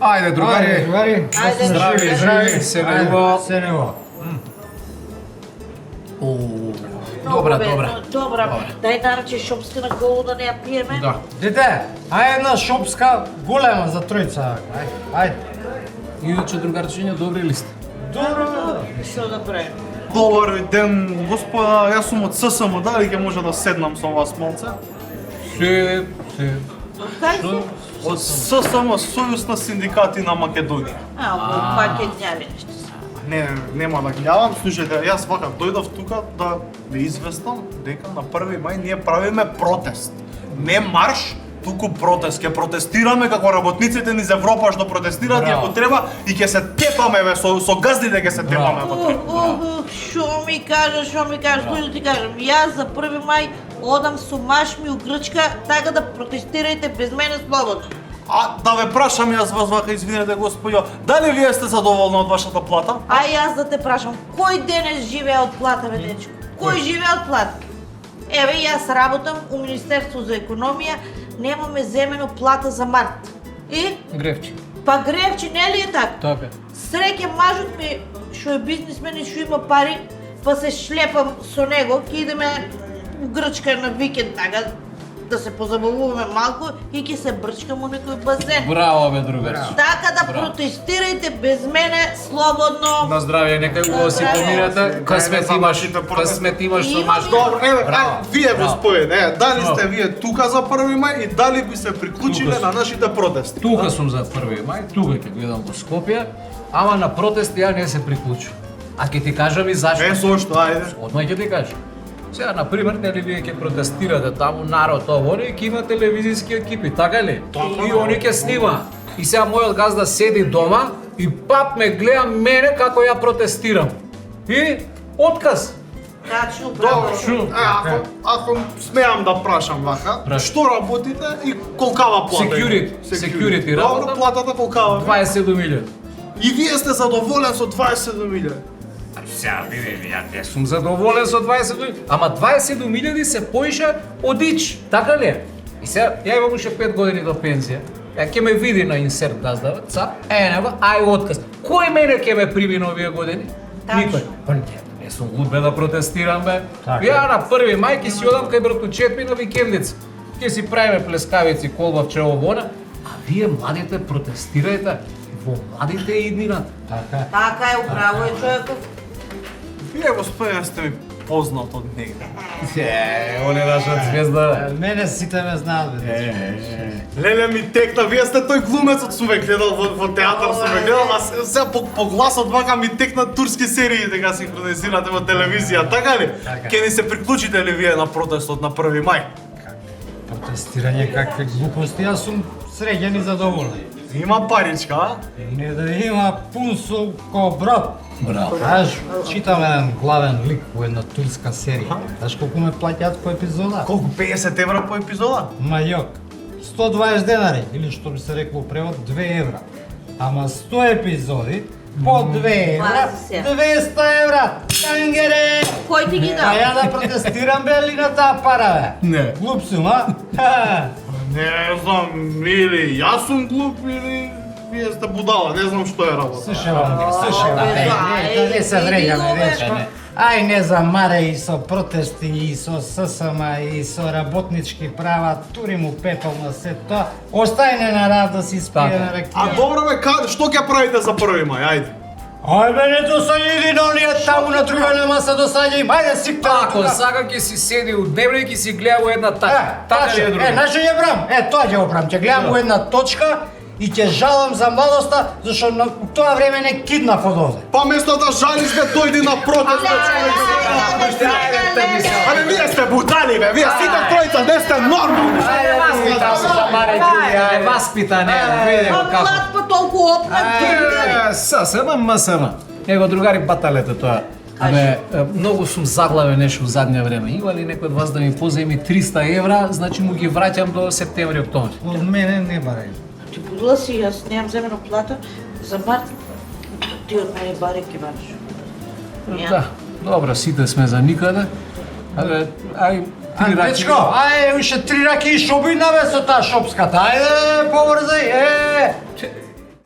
Ајде, другари. Здрави, се нево. Добра. Дај нарече шопска на голу да не ја пиеме. Да. Дете, ај една шопска голема за тројца. Ајде. Иначе, другарчиња, добри ли сте? Добро. Што да правим? Добар ден, господа, јас сум од ССМ, дали ќе може да седнам со вас малце? Се. Кај си? Од ССМ, Сојуз на синдикати на Македонија. Пак е ѓави нешто. Не, нема да гледам, слушајте, јас вака дојдов тука да ви известам дека на 1 мај ние правиме протест. Не марш, туку протест. Ќе протестираме како работниците низ Европа што протестираат и ако треба и ќе се тепаме со газдите ќе се тепаме ако треба. Шо ми кажеш, кој да ти кажам? Јас за 1 мај одам со машми у Грчка, така да протестирајте без мене слободно. А да ве прашам јас вас вака, извинете господјо, дали вие сте задоволни од вашата плата? А јас да те прашам, кој денес живее од плата, бе дечко? Кој живее од плата? Еве, јас работам у Министерство за економија, немаме земено плата за март. И? Гревчи. Па гревчи, не ли е така? Така. Среќа мажот ми, што е бизнисмен и што има пари, па се шлепам со него, ќе идеме у Грчка на викенд, така, да се позабавуваме малку и ќе се брчкам у некој базен. Браво, бе, другарче. Така да протестирајте без мене, слободно. На здравје, нека го си поминете. Късмет имаш со маш. Добро, еве, вие господине, дали сте вие тука за 1 мај и дали би се приклучиле на нашите протести? Тука сум за 1 мај, тука ќе гледам во Скопје, ама на протести ја не се приклучу. А ќе ти кажам и зашто. Зошто, ајде. Одма ќе ти кажам. Сега, например, нели вие ќе протестирате таму народ ово, и ќе има телевизиски екипи, така ли? И они ќе снима. И сега мојот газда седи дома и пап ме гледа мене како ја протестирам. И отказ. Тачно, браво. Ако смеам да прашам вака, што работите и колкава плата? Security Добро, работам. платата колкава? 27.000. И вие сте задоволен со 27.000? Сега, ја не сум задоволен со 27.000, ама 27.000 се поише од ич, така ли е? И сега, ја имам уште 5 години до пензија, ја ќе ме види на инсерт газдава, цап, ај отказ. Кој мене ќе ме прими на овие години? Никој. Па не сум луд бе да протестирам бе. Ја на 1 мај ќе си одам кај братучет ми на викендица. Ќе си правиме плескавици, колбавче, овона, а вие младите протестирајте во младите иднината. Така е, управо е човеков. Вие господине сте ми познат од негде. Он е наша звезда. Мене сите ме знаат, бе. Леле ми текна, вие сте тој глумецот сум ве гледал во театар, сум ве гледал, а сега по гласот вака ми текна турски серии дека синхронизирате во телевизија, така ли? Ке ни се приклучите ли вие на протестот на 1 мај? Протестирање какви глупости, јас сум среќен и задоволен. Има паричка, а? Не да има пун со ко брат. Браво. Знаеш, читам еден главен лик во една турска серија. Знаеш колку ме плаќаат по епизода? Колку 50 евра по епизода? Мајок. 120 денари, или што би се рекло превод 2 евра. Ама 100 епизоди по 2 евра, Пази се. 200 евра. Тангере! Кој ти ги А дал? ја да протестирам бе ли на таа пара бе? Не. Глуп сум, а? Ха! Не знам, или јас сум глуп, или вие сте будала, не знам што е работа. Слушавам ги, слушавам. Не се вреѓаме, дечко. Ај не замарај и со протести, и со ССМ, и со работнички права, тури му пепел на се тоа. Остајне на рад да си спие на А ракија. добро бе, што ќе правите за 1 мај, ајде? Ај бе, не досаѓа, иди на оние таму на друга маса досаѓа им, ајде си Ако сака ќе си седи у дневник и си гледа во една така ли е друго? знаеш што ќе брам? Тоа ќе го брам, ќе гледам во една точка и ќе жалам за младоста, зашто на тоа време не киднав од овде. Па место да жалиш бе, дојди на протест, бе, Абе, вие сте будали, бе, вие сите тројца не сте нормални. Васпитане, види А како. млад па толку опнат. ССМ, МСМ. Него другари баталете тоа. Абе, многу сум заглавен нешто во задње време. Има ли некој од вас да ми позаеми 300 евра, значи му ги враќам до септември, октомври. Од мене не барај. Ти будила си, јас немам земено плата за март. Ти од мене баре ке бараш. Да, добро, сите сме за никаде. Абе, ај, три раки. Дечко, ај уште 3 раки и шобина бе со таа шопската. Ајде, побрзај,